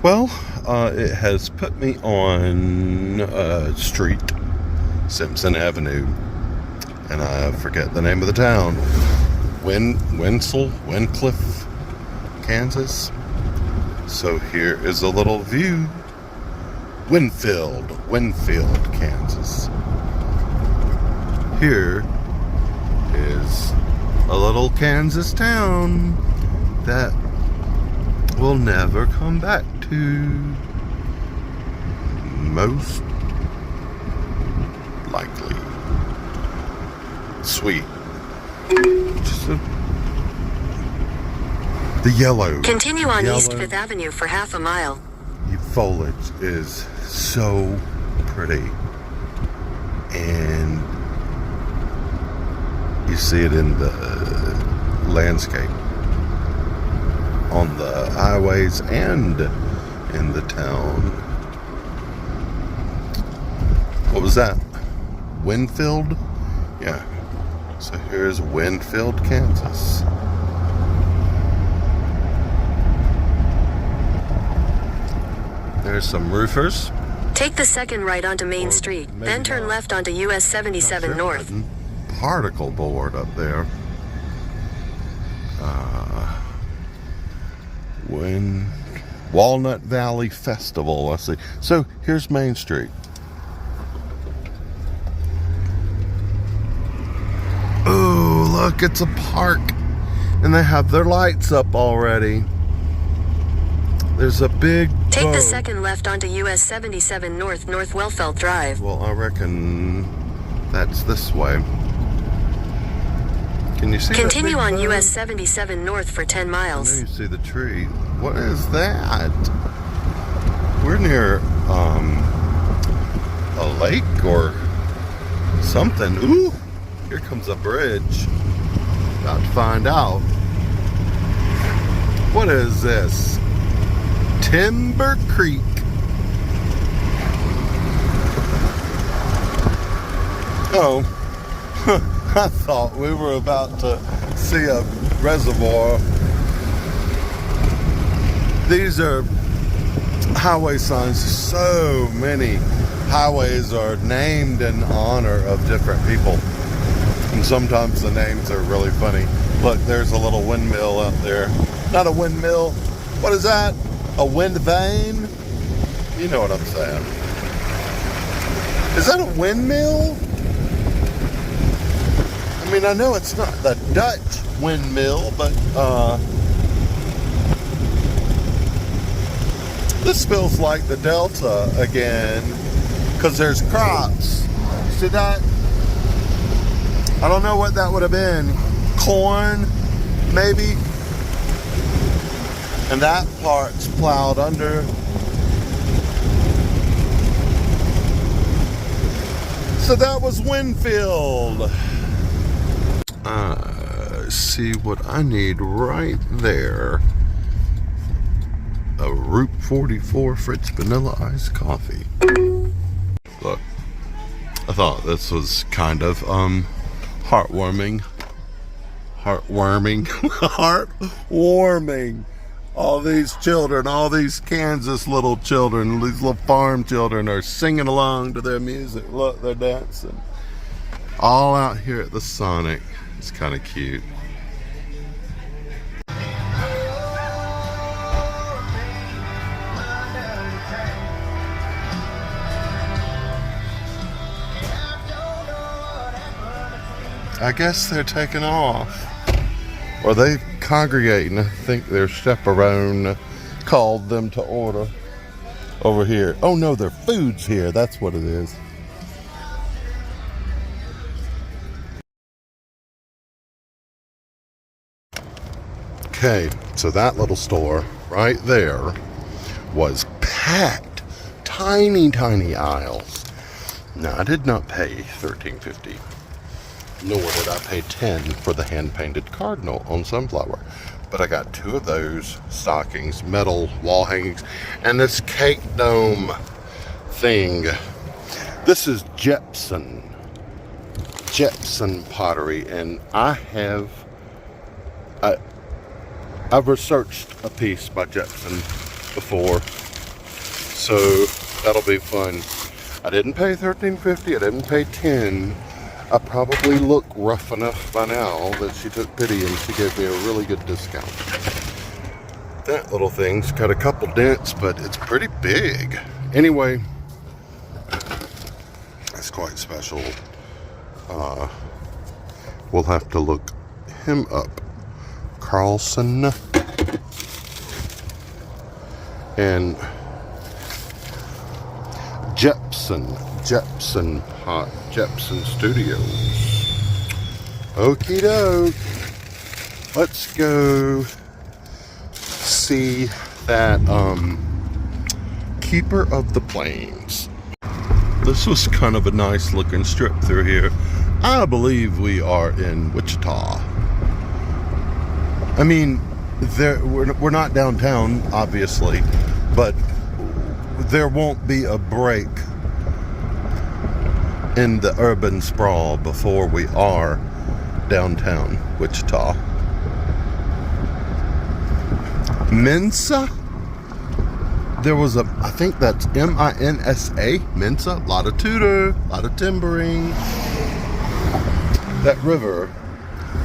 Well, it has put me on street, Simpson Avenue, and I forget the name of the town. Wincliffe, Kansas. So here is a little view. Winfield, Kansas. Here is a little Kansas town that will never come back to, most likely. Sweet. Just the yellow. Continue on East 5th Avenue for half a mile. The foliage is so pretty. And you see it in the landscape, on the highways and in the town. What was that? Winfield? Yeah. So here's Winfield, Kansas. There's some roofers. Take the second right onto Main Street, then turn left onto US 77 North. Particle board up there. Walnut Valley Festival, I see. So here's Main Street. Oh, look, it's a park. And they have their lights up already. There's a big Take boat. the second left onto US 77 North, North Wellfeld Drive. Well, I reckon that's this way. Can you see Continue that big on boat? US 77 North for 10 I miles. know you see the tree. What is that? We're near a lake or something. Ooh, here comes a bridge. About to find out. What is this? Timber Creek. Oh, I thought we were about to see a reservoir. These are highway signs. So many highways are named in honor of different people. And sometimes the names are really funny. Look, there's a little windmill out there. Not a windmill. What is that? A wind vane? You know what I'm saying. Is that a windmill? I mean, I know it's not the Dutch windmill, but this feels like the Delta again, because there's crops. See that? I don't know what that would have been. Corn, maybe? And that part's plowed under. So that was Winfield. See what I need right there. A Route 44 Fritz Vanilla Iced Coffee. Look, I thought this was kind of heartwarming. Heartwarming. All these children, all these Kansas little children, these little farm children are singing along to their music. Look, they're dancing. All out here at the Sonic. It's kind of cute. I guess they're taking off. Or they congregating. I think their chaperone called them to order over here. Oh no, their food's here. That's what it is. Okay, so that little store right there was packed. Tiny, tiny aisles. Now, I did not pay $13.50. Nor did I pay $10 for the hand-painted cardinal on sunflower. But I got 2 of those stockings, metal wall hangings, and this cake dome thing. This is Jepson pottery, and I've researched a piece by Jepson before, So that'll be fun. I didn't pay $13.50. I didn't pay $10. I probably look rough enough by now that she took pity and she gave me a really good discount. That little thing's got a couple dents, but it's pretty big. Anyway, that's quite special. We'll have to look him up. Carlson and Jepson Studios. Okie doke. Let's go see that Keeper of the Plains. This was kind of a nice looking strip through here. I believe we are in Wichita. I mean, we're not downtown, obviously, but there won't be a break in the urban sprawl before we are downtown Wichita. Mensa? There was I think that's M-I-N-S-A, Mensa. A lot of tutor, a lot of timbering. That river,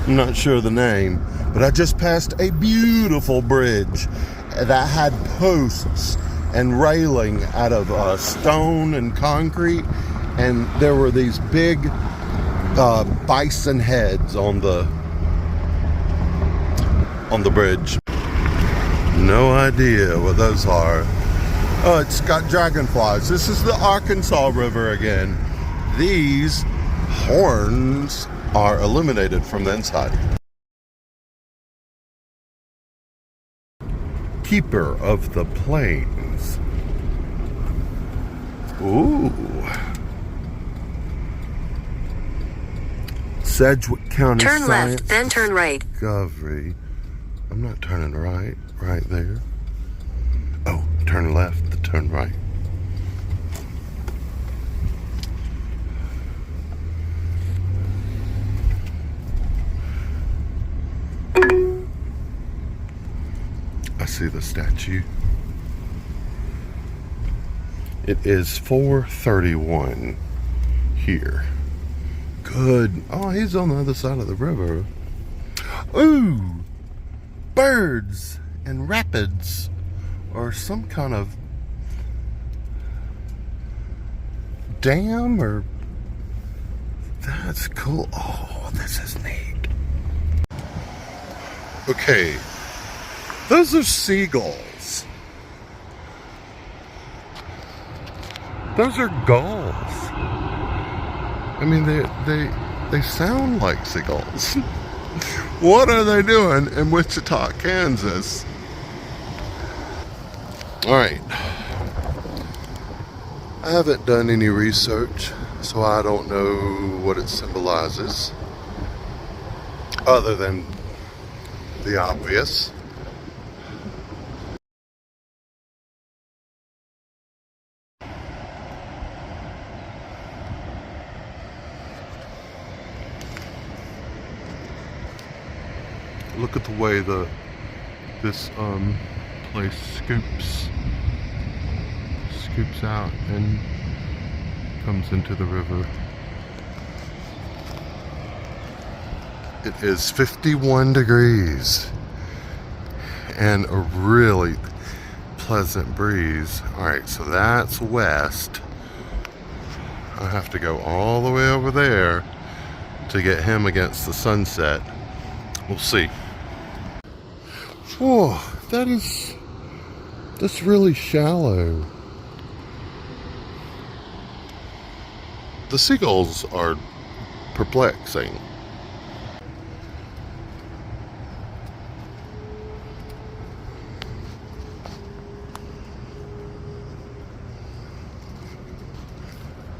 I'm not sure the name, but I just passed a beautiful bridge that had posts and railing out of stone and concrete, and there were these big bison heads on the bridge. No idea what those are. Oh, it's got dragonflies. This is the Arkansas River again. These horns are illuminated from the inside. Keeper of the Plains. Ooh. Sedgwick County Turn Science left, then turn right. Discovery. I'm not turning right there. Oh, turn left to turn right. I see the statue. It is 4:31 here. Good. Oh, he's on the other side of the river. Ooh, birds and rapids, or some kind of dam, or that's cool. Oh, this is neat. Okay, those are seagulls. Those are gulls. I mean, they sound like seagulls. What are they doing in Wichita, Kansas? All right. I haven't done any research, so I don't know what it symbolizes, other than the obvious. Look at the way this place scoops out and comes into the river. It is 51 degrees and a really pleasant breeze. All right, so that's west. I have to go all the way over there to get him against the sunset. We'll see. Whoa, that's really shallow. The seagulls are perplexing.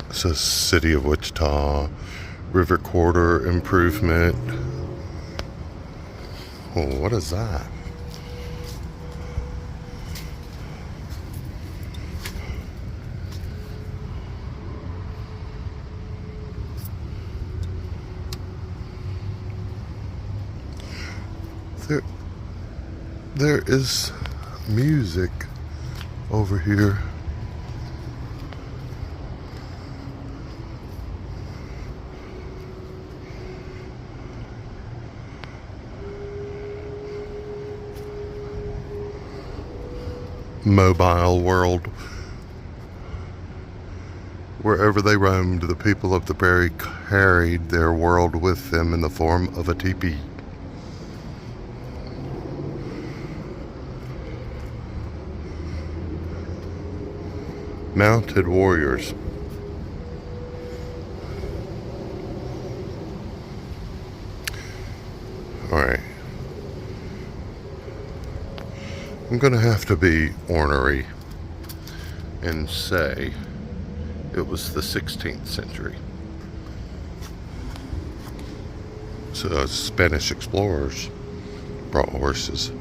It says City of Wichita, River Corridor Improvement. Oh, what is that? There is music over here. mobile world. Wherever they roamed, the people of the prairie carried their world with them in the form of a teepee. Mounted warriors. Alright. I'm gonna have to be ornery and say it was the 16th century. So Spanish explorers brought horses.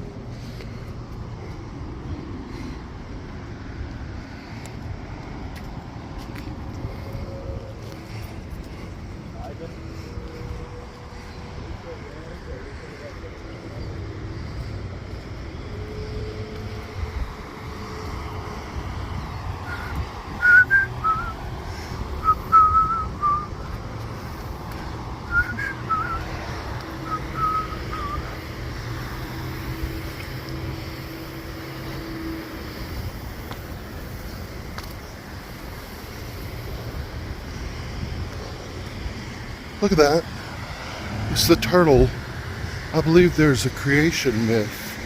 Look at that. It's the turtle. I believe there's a creation myth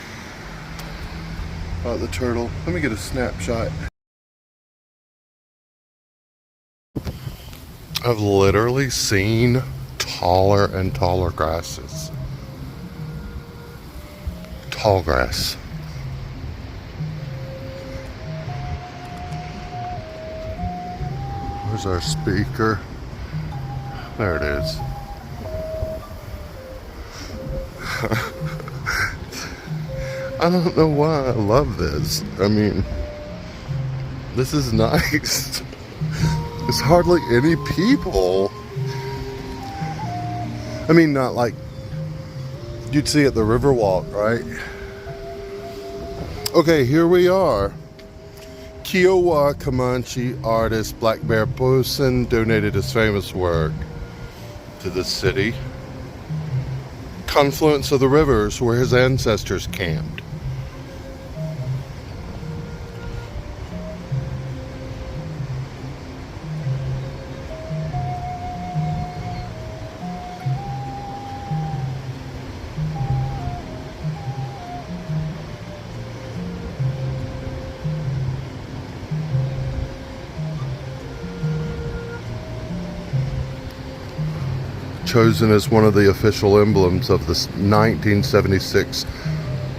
about the turtle. Let me get a snapshot. I've literally seen taller and taller grasses. Tall grass. Where's our speaker? There it is. I don't know why I love this. I mean, this is nice. There's hardly any people. I mean, not like you'd see at the Riverwalk, right? Okay, here we are. Kiowa Comanche artist Black Bear Posen donated his famous work to the city. Confluence of the rivers where his ancestors camped. Chosen as one of the official emblems of the 1976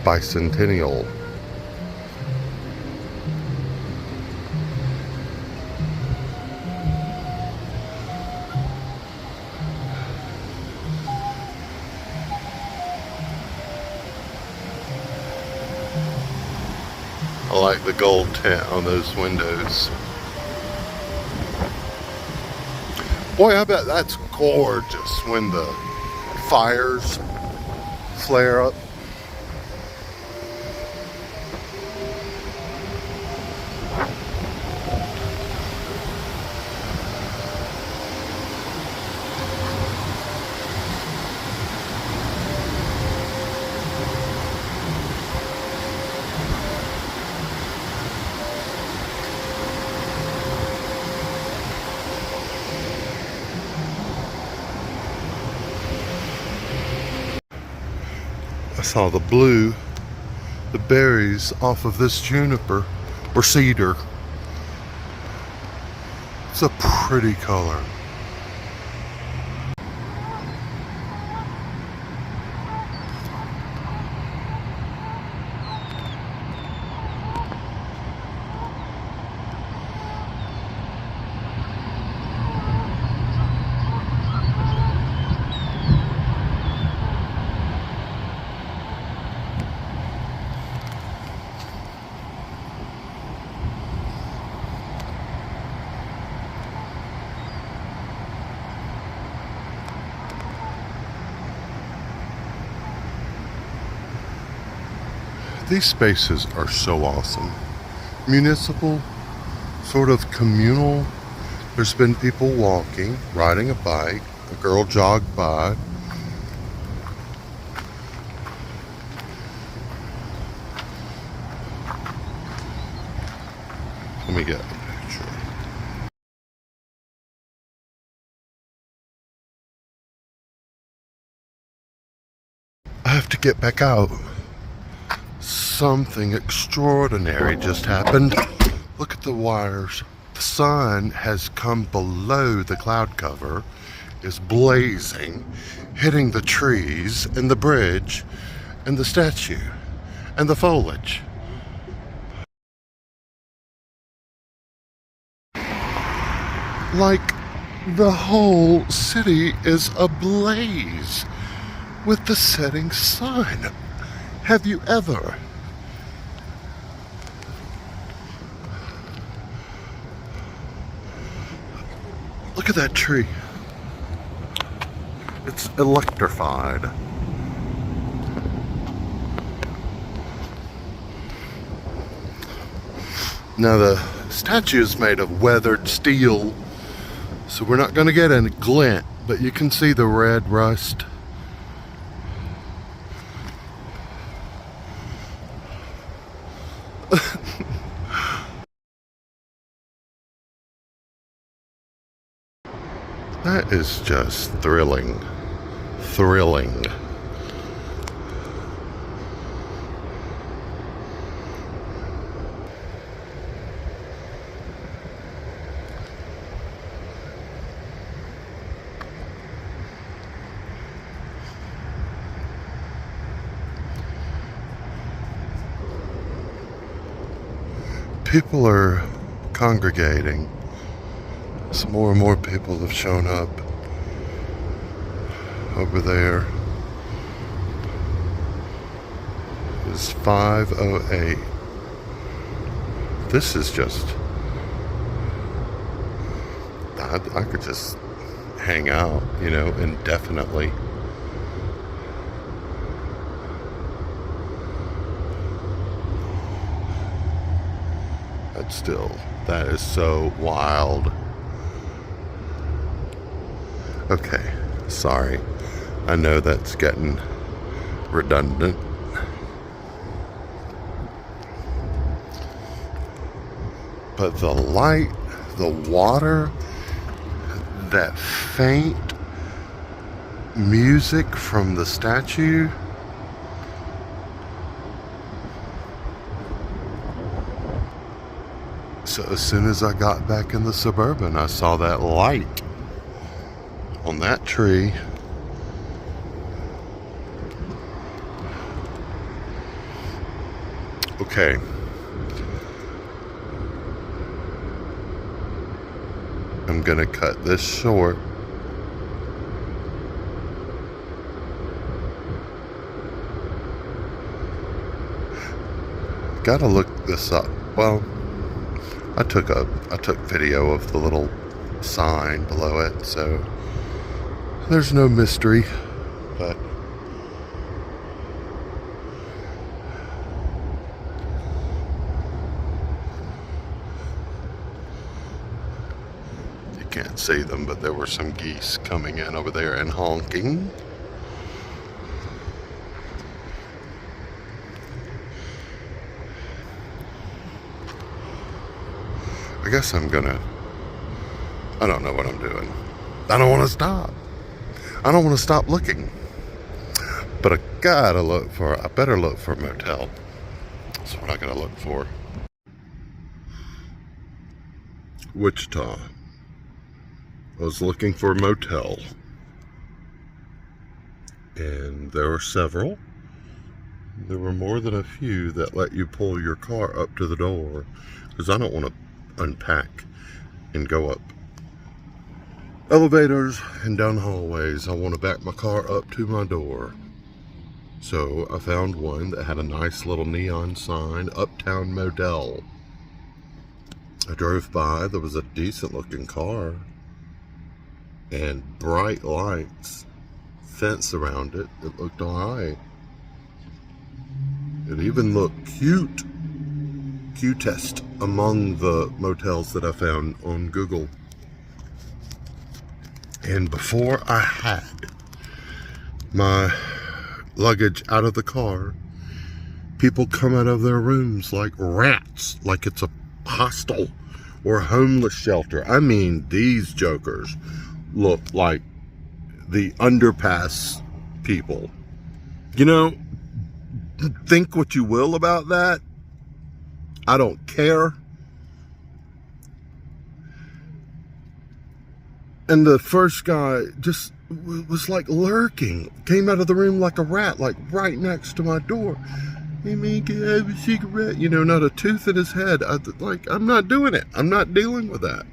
bicentennial. I like the gold tint on those windows. Boy, I bet that's gorgeous when the fires flare up. I saw the blue, the berries off of this juniper or cedar. It's a pretty color. These spaces are so awesome. Municipal, sort of communal. There's been people walking, riding a bike. A girl jogged by. Let me get a picture. I have to get back out. Something extraordinary just happened. Look at the wires. The sun has come below the cloud cover, is blazing, hitting the trees and the bridge and the statue and the foliage. Like the whole city is ablaze with the setting sun. Have you ever? Look at that tree. It's electrified. Now the statue is made of weathered steel, so we're not going to get a glint, but you can see the red rust. That is just thrilling. Thrilling. People are congregating. Some more and more people have shown up over there. It's 5:08. This is just, I could just hang out, you know, indefinitely. But still, that is so wild. Okay, sorry. I know that's getting redundant. But the light, the water, that faint music from the statue. So as soon as I got back in the Suburban, I saw that light on that tree. Okay. I'm gonna cut this short. Gotta look this up. Well, I took video of the little sign below it, so there's no mystery, but you can't see them, but there were some geese coming in over there and honking. I guess I don't know what I'm doing. I don't want to stop. I don't want to stop looking. But I better look for a motel. That's what I'm going to look for. Witchy-Taw. I was looking for a motel. And there were several. There were more than a few that let you pull your car up to the door. Because I don't want to unpack and go up elevators and down hallways. I want to back my car up to my door. So I found one that had a nice little neon sign, Uptown Motel. I drove by, there was a decent looking car and bright lights, fence around it. It looked alright. It even looked cutest among the motels that I found on Google. And before I had my luggage out of the car, people come out of their rooms like rats, like it's a hostel. or homeless shelter. I mean, these jokers look like the underpass people. You know, think what you will about that. I don't care. And the first guy just was like lurking, came out of the room like a rat, like right next to my door. Hey man, can I have a cigarette? You know, not a tooth in his head. I'm not doing it. I'm not dealing with that.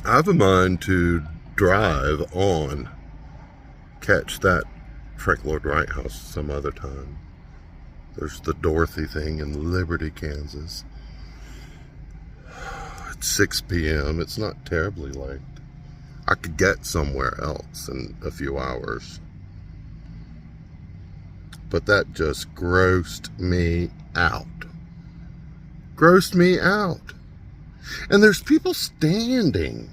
I have a mind to drive on, catch that Frank Lloyd Wright house some other time. There's the Dorothy thing in Liberty, Kansas. It's 6 p.m. It's not terribly late. I could get somewhere else in a few hours. But that just grossed me out. Grossed me out. And there's people standing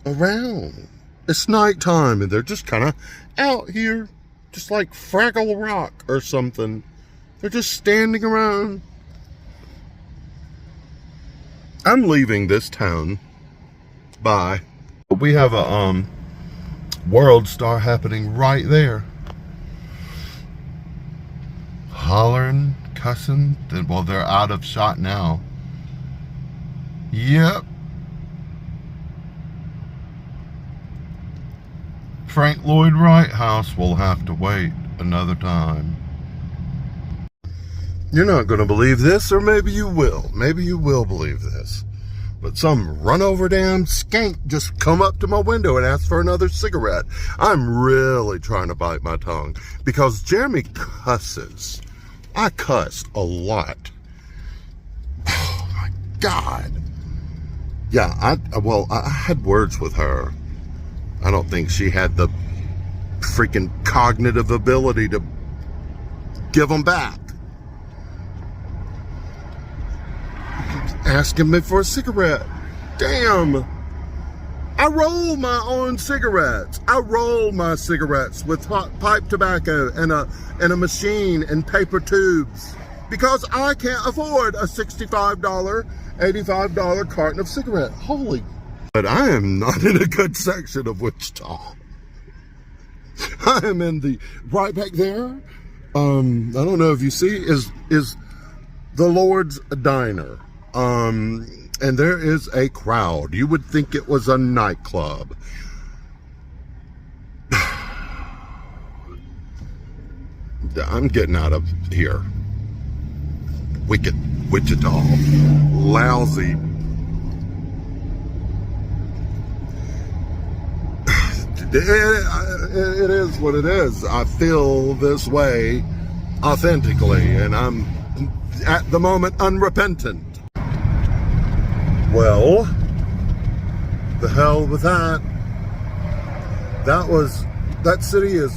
around. It's nighttime and they're just kind of out here, just like Fraggle Rock or something. They're just standing around. I'm leaving this town. Bye. We have a World Star happening right there. Hollering, cussing. Well, they're out of shot now. Yep. Frank Lloyd Wright house will have to wait another time. You're not going to believe this, or maybe you will. Maybe you will believe this. But some run-over damn skank just come up to my window and asked for another cigarette. I'm really trying to bite my tongue because Jeremy cusses. I cuss a lot. Oh my God. Yeah, I had words with her. I don't think she had the freaking cognitive ability to give them back. Asking me for a cigarette. Damn. I roll my own cigarettes. I roll my cigarettes with pipe tobacco and a machine and paper tubes because I can't afford a $65, $85 carton of cigarette. Holy. But I am not in a good section of Witchy-Taw. I am in the right back there. I don't know if you see is the Lord's Diner. And there is a crowd. You would think it was a nightclub. I'm getting out of here. Wicked Witchy-Taw. Lousy. It is what it is. I feel this way authentically, and I'm at the moment unrepentant. Well, the hell with that. That city it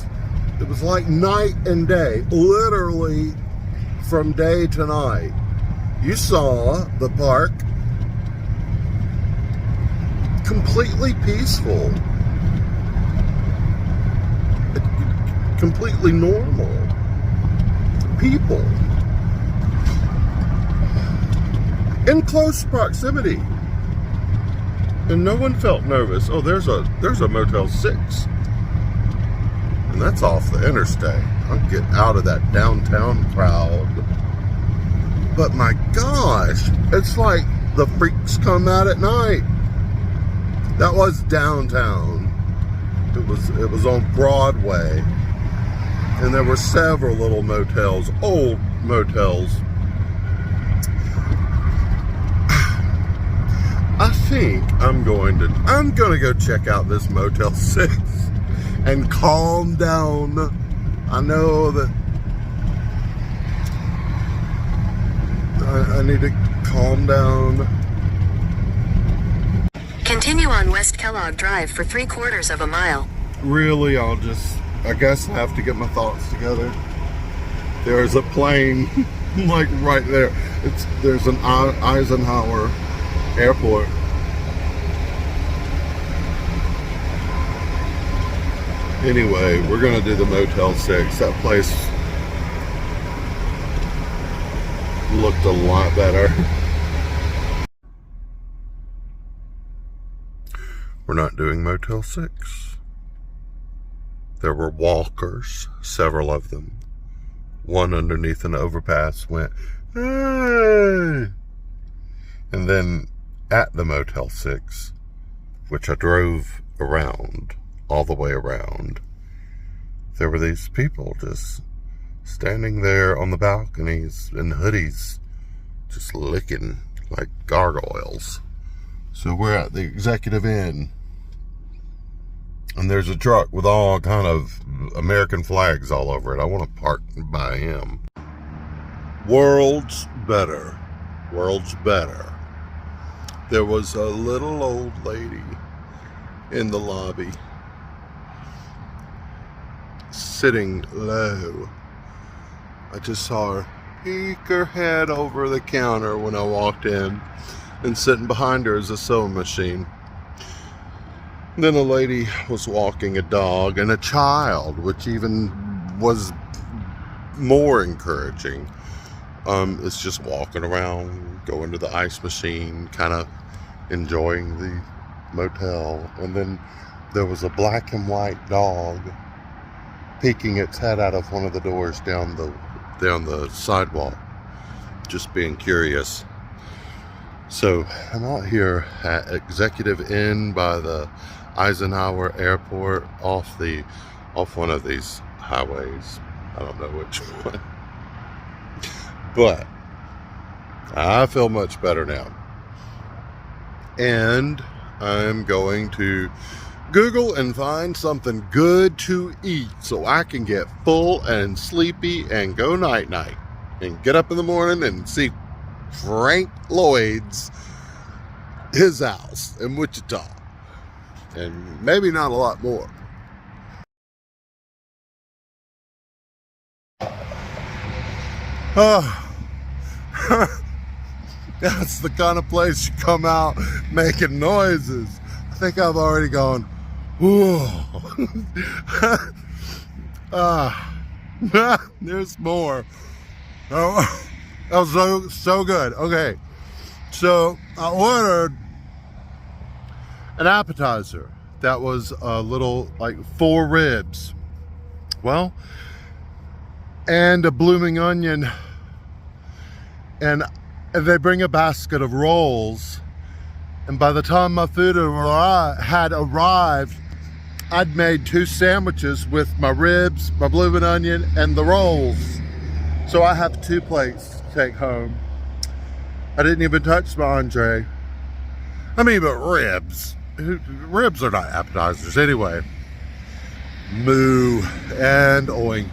was like night and day, literally from day to night. You saw the park completely peaceful, completely normal people. In close proximity, and no one felt nervous. Oh, there's a Motel 6, and that's off the interstate. I'll get out of that downtown crowd. But my gosh, it's like the freaks come out at night. That was downtown. It was on Broadway, and there were several little motels, old motels. I think I'm gonna go check out this Motel 6 and calm down. I know that I need to calm down. Continue on West Kellogg Drive for 3/4 of a mile. Really, I guess I have to get my thoughts together. There's a plane like right there. There's an Eisenhower Airport. Anyway, we're gonna do the Motel 6. That place looked a lot better. We're not doing Motel 6. There were walkers, several of them. One underneath an overpass went, hey! And then at the Motel 6, which I drove around, all the way around, there were these people just standing there on the balconies in hoodies, just licking like gargoyles. So we're at the Executive Inn, and there's a truck with all kind of American flags all over it. I want to park by him. World's better. World's better. There was a little old lady in the lobby, sitting low. I just saw her peek her head over the counter when I walked in, and sitting behind her is a sewing machine. Then a lady was walking a dog and a child, which even was more encouraging. It's just walking around, going to the ice machine, kind of enjoying the motel. And then there was a black and white dog peeking its head out of one of the doors down the sidewalk, just being curious. So I'm out here at Executive Inn by the Eisenhower Airport, off one of these highways. I don't know which one, but I feel much better now. And I'm going to Google and find something good to eat so I can get full and sleepy and go night-night and get up in the morning and see Frank Lloyd's, his house in Wichita, and maybe not a lot more. That's the kind of place you come out making noises. I think I've already gone, whoa. There's more. Oh, that was so good. Okay, so I ordered an appetizer that was a little, like 4 ribs, well, and a blooming onion, and they bring a basket of rolls, and by the time my food had arrived, I'd made 2 sandwiches with my ribs, my blooming onion, and the rolls. So I have 2 plates to take home. I didn't even touch my entree. I mean, but ribs. Ribs are not appetizers anyway. Moo and oink.